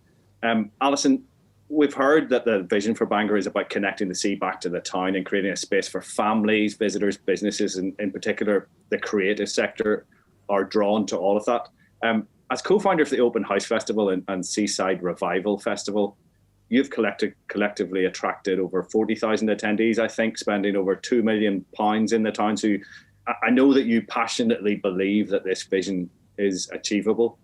Speaker 2: Alison, we've heard that the vision for Bangor is about connecting the sea back to the town and creating a space for families, visitors, businesses, and in particular, the creative sector are drawn to all of that. As co-founder of the Open House Festival and Seaside Revival Festival, you've collectively attracted over 40,000 attendees, I think, spending over £2 million in the town. So I know that you passionately believe that this vision is achievable.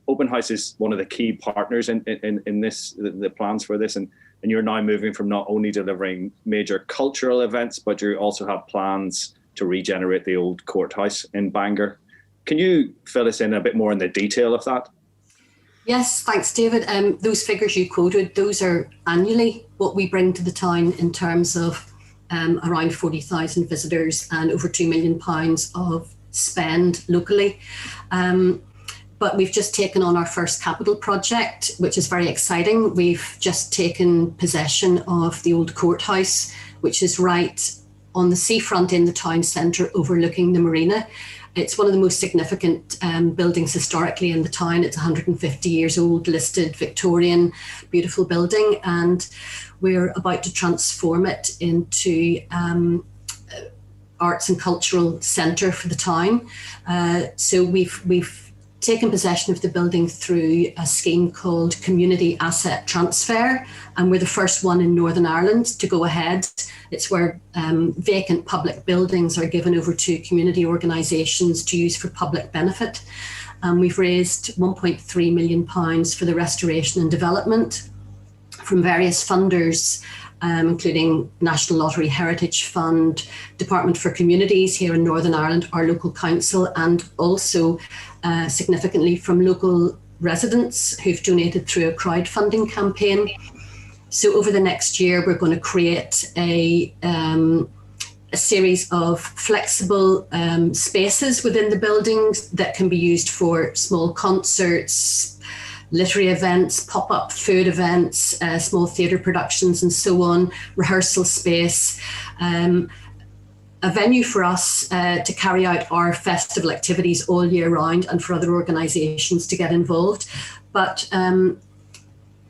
Speaker 2: Open House is one of the key partners in this, the plans for this, and you're now moving from not only delivering major cultural events, but you also have plans to regenerate the old courthouse in Bangor. Can you fill us in a bit more in the detail of that?
Speaker 6: Yes, thanks, David. Those figures you quoted, those are annually what we bring to the town in terms of around 40,000 visitors and over £2 million of spend locally. But we've just taken on our first capital project, which is very exciting. We've just taken possession of the old courthouse, which is right on the seafront in the town centre overlooking the marina. It's one of the most significant buildings historically in the town. It's 150 years old, listed Victorian, beautiful building, and we're about to transform it into arts and cultural centre for the town. So we've taken possession of the building through a scheme called Community Asset Transfer, and we're the first one in Northern Ireland to go ahead. It's where vacant public buildings are given over to community organisations to use for public benefit. We've raised £1.3 million for the restoration and development from various funders, including National Lottery Heritage Fund, Department for Communities here in Northern Ireland, our local council, and also significantly from local residents who've donated through a crowdfunding campaign. So over the next year, we're going to create a series of flexible spaces within the buildings that can be used for small concerts, literary events, pop-up food events, small theatre productions and so on, rehearsal space, a venue for us to carry out our festival activities all year round and for other organisations to get involved. But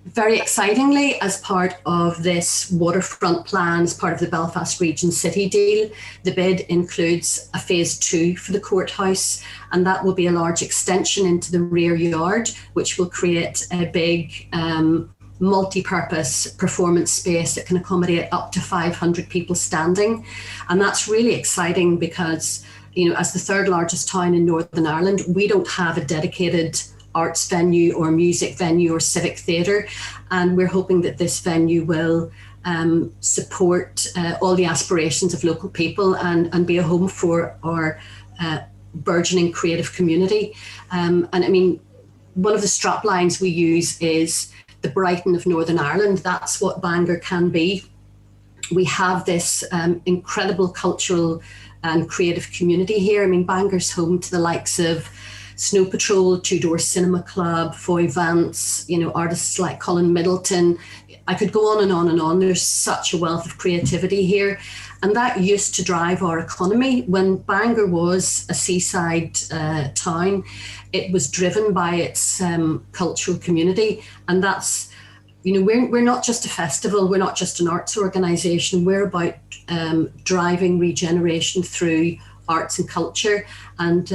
Speaker 6: very excitingly, as part of this waterfront plan, as part of the Belfast Region City Deal, the bid includes a phase 2 for the courthouse, and that will be a large extension into the rear yard, which will create a big multi-purpose performance space that can accommodate up to 500 people standing. And that's really exciting because, you know, as the third largest town in Northern Ireland, we don't have a dedicated arts venue or music venue or civic theatre, and we're hoping that this venue will support all the aspirations of local people and be a home for our burgeoning creative community. And I mean, one of the strap lines we use is the Brighton of Northern Ireland. That's what Bangor can be. We have this incredible cultural and creative community here. I mean, Bangor's home to the likes of Snow Patrol, Two Door Cinema Club, Foy Vance, you know, artists like Colin Middleton. I could go on and on and on. There's such a wealth of creativity here. And that used to drive our economy. When Bangor was a seaside town, it was driven by its cultural community. And that's, you know, we're not just a festival, we're not just an arts organisation, we're about driving regeneration through arts and culture, and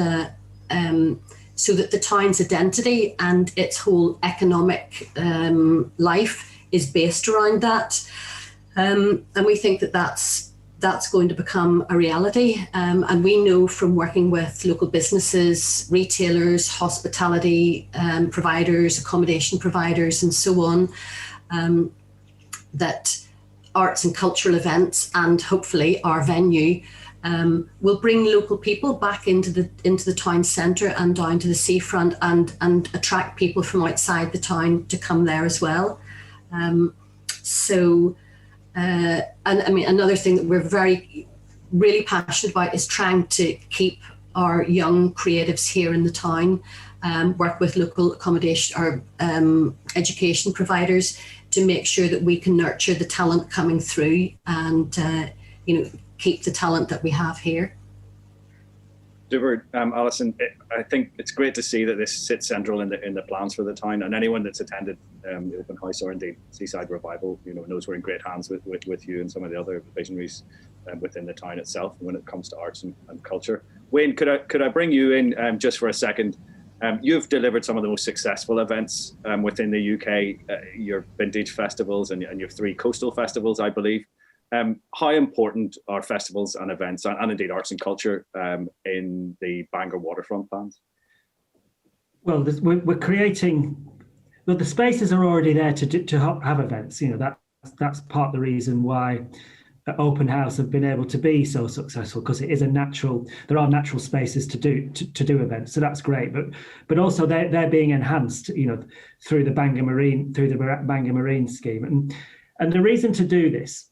Speaker 6: so that the town's identity and its whole economic life is based around that. And we think that that's going to become a reality. And we know from working with local businesses, retailers, hospitality providers, accommodation providers, and so on, that arts and cultural events, and hopefully our venue, will bring local people back into the town centre and down to the seafront, and attract people from outside the town to come there as well. So, and I mean, another thing that we're really passionate about is trying to keep our young creatives here in the town, work with local accommodation or education providers to make sure that we can nurture the talent coming through and, keep the talent that we have here.
Speaker 2: Super, Alison. I think it's great to see that this sits central in the plans for the town, and anyone that's attended the open house or indeed Seaside Revival, knows we're in great hands with you and some of the other visionaries within the town itself when it comes to arts and culture. Wayne, could I bring you in just for a second? You've delivered some of the most successful events within the UK, your vintage festivals and your 3 coastal festivals, I believe. How important are festivals and events and indeed arts and culture in the Bangor waterfront plans?
Speaker 4: Well, we're creating, well, the spaces are already there to have events. That's part of the reason why Open House have been able to be so successful, because it is there are natural spaces to do events. So that's great. But also they're being enhanced, through the Bangor Marine scheme. And the reason to do this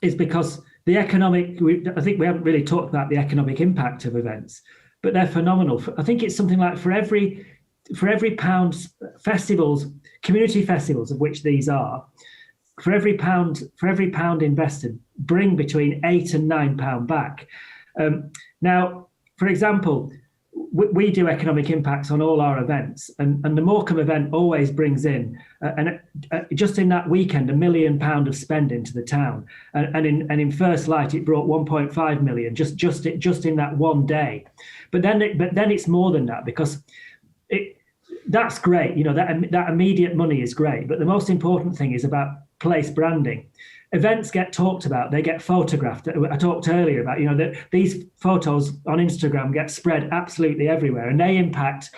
Speaker 4: is because I think we haven't really talked about the economic impact of events, but they're phenomenal. I think it's something like for every pound festivals, community festivals of which these are, for every pound invested, bring between £8 and £9 back. Now, for example, we do economic impacts on all our events, and the Morecambe event always brings in, just in that weekend, £1 million of spend into the town, and in First Light it brought 1.5 million just in that one day. But then it's more than that, because that's great, that immediate money is great, but the most important thing is about place branding. Events get talked about, they get photographed. I talked earlier about, that these photos on Instagram get spread absolutely everywhere, and they impact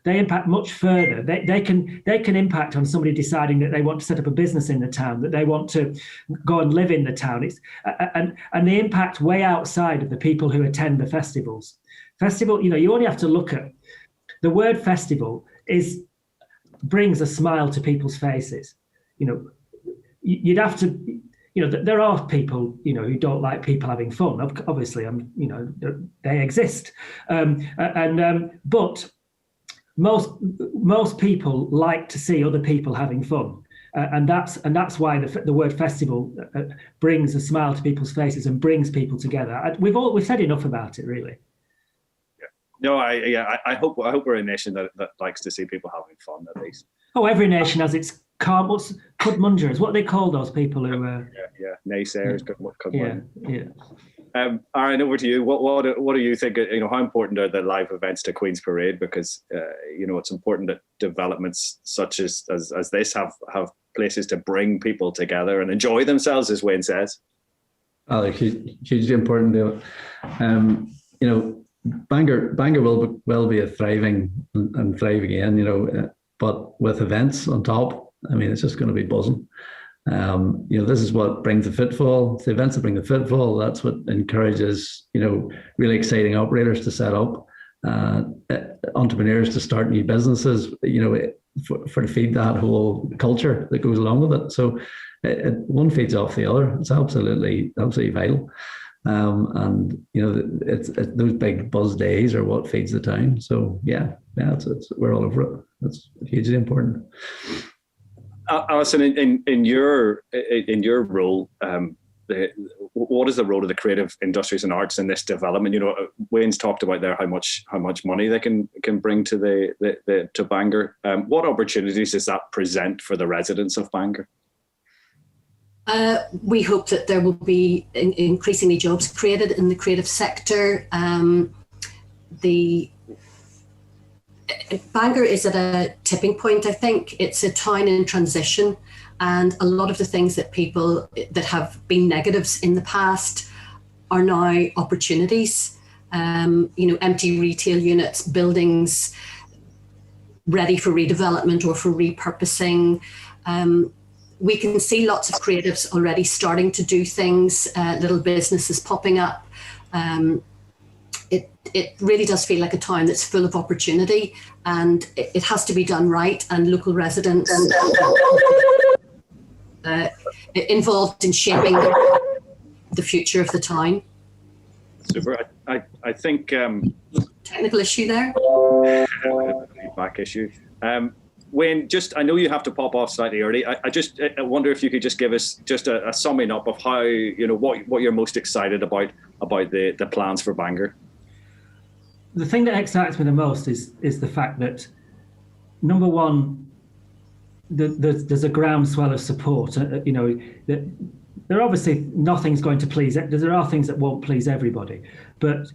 Speaker 4: they impact much further. They can impact on somebody deciding that they want to set up a business in the town, that they want to go and live in the town. And they impact way outside of the people who attend the festivals. Festival, you only have to look at the word festival brings a smile to people's faces. You'd have to, there are people, who don't like people having fun. Obviously, they exist, but most people like to see other people having fun, and that's why the word festival brings a smile to people's faces and brings people together. We've said enough about it, really.
Speaker 2: No, I hope we're a nation that likes to see people having fun, at least.
Speaker 4: Oh, every nation has its cudmungers. What do they call those people who?
Speaker 2: Naysayers.
Speaker 4: Yeah.
Speaker 2: Aaron, over to you. What do you think? How important are the live events to Queen's Parade? Because it's important that developments such as this have places to bring people together and enjoy themselves, as Wayne says.
Speaker 5: Oh, they're hugely important to it. Bangor will be a thriving and thrive again, but with events on top, it's just going to be buzzing. This is what brings the footfall. It's the events that bring the footfall. That's what encourages, really exciting operators to set up, entrepreneurs to start new businesses, for to feed that whole culture that goes along with it. So one feeds off the other. It's absolutely vital. It's those big buzz days are what feeds the town. So we're all over it. That's hugely important.
Speaker 2: Alison, in your role, what is the role of the creative industries and arts in this development? Wayne's talked about there how much money they can bring to to Bangor. What opportunities does that present for the residents of Bangor?
Speaker 6: We hope that there will be increasingly jobs created in the creative sector. Bangor is at a tipping point, I think. It's a town in transition, and a lot of the things that people that have been negatives in the past are now opportunities. Empty retail units, buildings ready for redevelopment or for repurposing. We can see lots of creatives already starting to do things, little businesses popping up. it really does feel like a town that's full of opportunity, and it has to be done right, and local residents involved in shaping the future of the town.
Speaker 2: Super. I think
Speaker 6: Technical issue there.
Speaker 2: Back issue. Wayne, I know you have to pop off slightly early. I wonder if you could just give us just a summing up of how, what you're most excited about the plans for Bangor.
Speaker 4: The thing that excites me the most is the fact that, number one, there's a groundswell of support. There obviously nothing's going to please. There are things that won't please everybody, but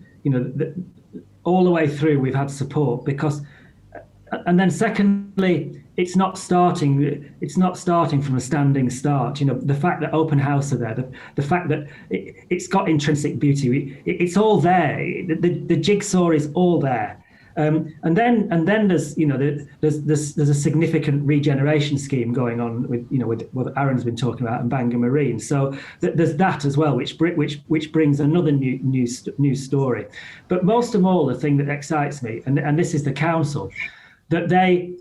Speaker 4: all the way through we've had support because. And then secondly, it's not starting from a standing start. The fact that open house are there, the fact that it's got intrinsic beauty, it's all there. The jigsaw is all there. And then there's a significant regeneration scheme going on with what Aaron's been talking about in Bangor Marine. So there's that as well, which brings another new story. But most of all, the thing that excites me, and this is the council, that they,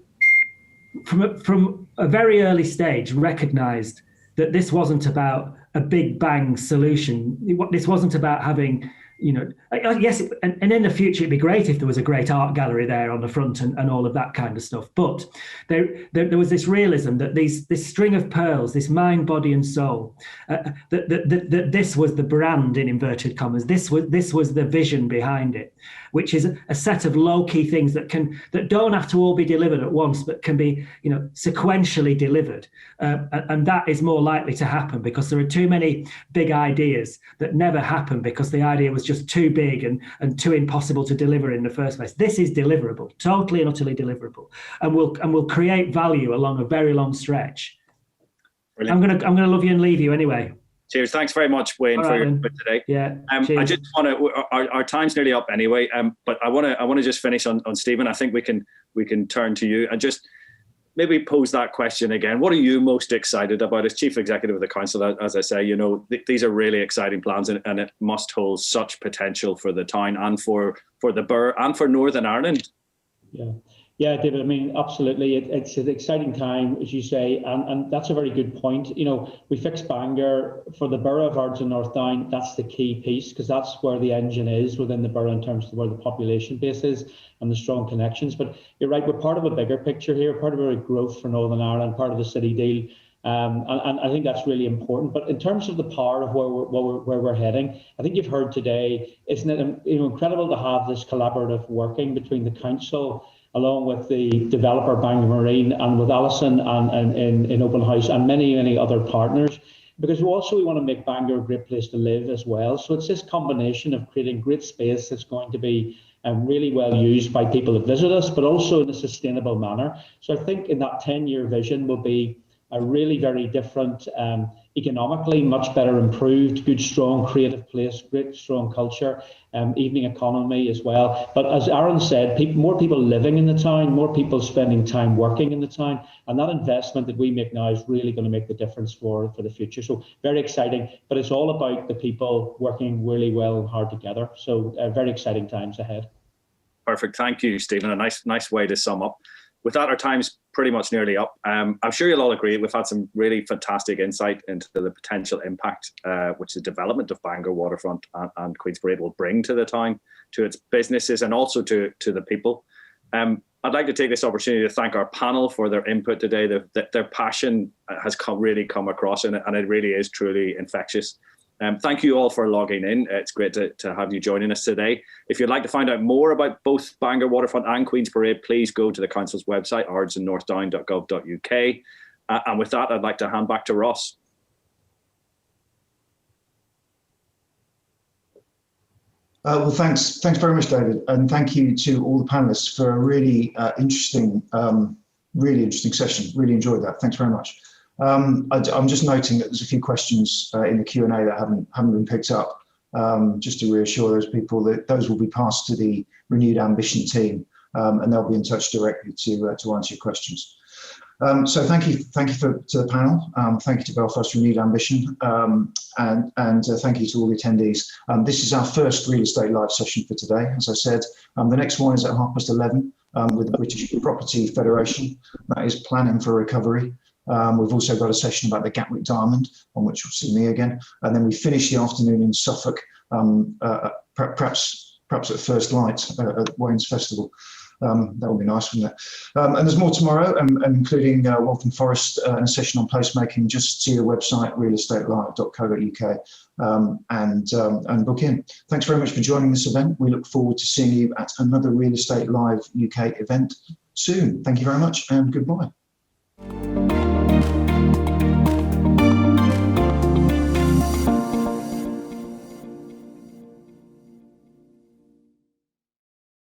Speaker 4: from a very early stage, recognised that this wasn't about a big bang solution. This wasn't about having, yes, and in the future it'd be great if there was a great art gallery there on the front and all of that kind of stuff. But there was this realism that this string of pearls, this mind, body, and soul, that this was the brand in inverted commas. This was the vision behind it, which is a set of low-key things that don't have to all be delivered at once, but can be sequentially delivered, and that is more likely to happen because there are too many big ideas that never happen because the idea was just too big and too impossible to deliver in the first place. This is deliverable, totally and utterly deliverable, and will create value along a very long stretch. Brilliant. I'm gonna love you and leave you anyway.
Speaker 2: Cheers. Thanks very much, Wayne, for your input today.
Speaker 4: Yeah.
Speaker 2: I just want to. Our time's nearly up anyway. But I want to just finish on Stephen. I think we can turn to you and just maybe pose that question again. What are you most excited about as Chief Executive of the Council? As I say, these are really exciting plans, and it must hold such potential for the town and for the Borough and for Northern Ireland.
Speaker 3: Yeah, David, I mean, absolutely. It's an exciting time, as you say, and that's a very good point. We fixed Bangor for the Borough of Ards and North Down. That's the key piece because that's where the engine is within the borough in terms of where the population base is and the strong connections. But you're right, we're part of a bigger picture here, part of a growth for Northern Ireland, part of the City Deal. And I think that's really important. But in terms of the power of where we're heading, I think you've heard today, isn't it incredible to have this collaborative working between the council along with the developer Bangor Marine and with Alison and in Open House and many other partners, because we want to make Bangor a great place to live as well. So it's this combination of creating great space that's going to be really well used by people that visit us, but also in a sustainable manner. So I think in that 10-year vision will be a really very different, economically much better improved, good, strong, creative place, great, strong culture, evening economy as well. But as Aaron said, more people living in the town, more people spending time working in the town, and that investment that we make now is really going to make the difference for the future. So very exciting, but it's all about the people working really well and hard together. So very exciting times ahead.
Speaker 2: Perfect. Thank you, Stephen. A nice way to sum up. With that, our time's pretty much nearly up. I'm sure you'll all agree we've had some really fantastic insight into the potential impact which the development of Bangor Waterfront and Queen's Parade will bring to the town, to its businesses, and also to the people. I'd like to take this opportunity to thank our panel for their input today. Their passion has really come across, and it really is truly infectious. Thank you all for logging in. It's great to have you joining us today. If you'd like to find out more about both Bangor Waterfront and Queen's Parade, please go to the Council's website, ardsandnorthdown.gov.uk. And with that, I'd like to hand back to Ross.
Speaker 1: Well, thanks very much, David. And thank you to all the panelists for a really interesting session. Really enjoyed that. Thanks very much. I'm just noting that there's a few questions in the Q&A that haven't been picked up, just to reassure those people that those will be passed to the Renewed Ambition team, and they'll be in touch directly to answer your questions. So thank you to the panel. Thank you to Belfast Renewed Ambition, and thank you to all the attendees. This is our first real estate live session for today. As I said, the next one is at 11:30 with the British Property Federation. That is planning for recovery. We've also got a session about the Gatwick Diamond, on which you'll see me again, and then we finish the afternoon in Suffolk, perhaps at first light at Wayne's Festival. That would be nice, wouldn't it? And there's more tomorrow, including Waltham Forest and a session on postmaking. Just see the website realestatelive.co.uk and book in. Thanks very much for joining this event. We look forward to seeing you at another Real Estate Live UK event soon. Thank you very much and goodbye.